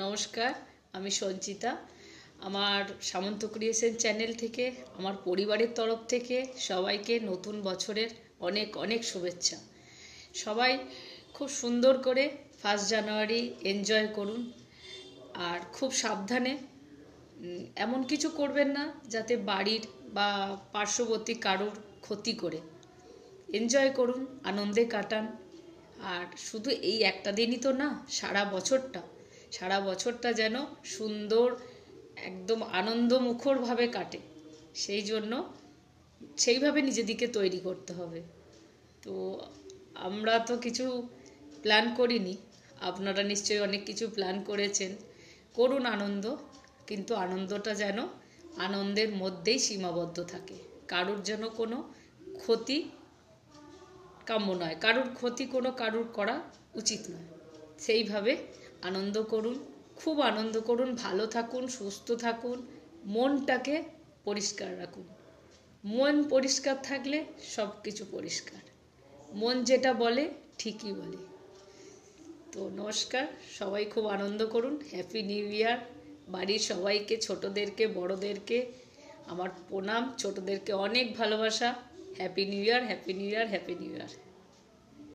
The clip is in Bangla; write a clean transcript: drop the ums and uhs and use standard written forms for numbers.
নমস্কার, আমি সঞ্চিতা। আমার সামন্ত ক্রিয়েশন চ্যানেল থেকে আমার পরিবারের তরফ থেকে সবাইকে নতুন বছরের অনেক অনেক শুভেচ্ছা। সবাই খুব সুন্দর করে 1 জানুয়ারি এনজয় করুন, আর খুব সাবধানে। এমন কিছু করবেন না যাতে বাড়ির বা পার্শ্ববর্তী কারোর ক্ষতি করে। এনজয় করুন, আনন্দে কাটান। আর শুধু এই একটা দিনই তো না, সারা বছরটা যেন সুন্দর, একদম আনন্দমুখরভাবে কাটে। সেইভাবে নিজেদেরকে তৈরি করতে হবে। তো আমরা তো কিছু প্ল্যান করিনি, আপনারা নিশ্চয়ই অনেক কিছু প্ল্যান করেছেন। করুন আনন্দ, কিন্তু আনন্দটা যেন আনন্দের মধ্যেই সীমাবদ্ধ থাকে। কারুর যেন কোনো ক্ষতি কাম্য নয়, কারুর করা উচিত নয়। সেইভাবে আনন্দ করুন, খুব আনন্দ করুন, ভালো থাকুন, সুস্থ থাকুন, মনটাকে পরিষ্কার রাখুন। মন পরিষ্কার থাকলে সব কিছু পরিষ্কার। মন যেটা বলে ঠিকই বলে। তো নমস্কার, সবাই খুব আনন্দ করুন। Happy new year. বাড়ির সবাইকে, ছোটদেরকে বড়দেরকে আমার প্রণাম, ছোটদেরকে অনেক ভালোবাসা। Happy new year, happy new year, happy new year.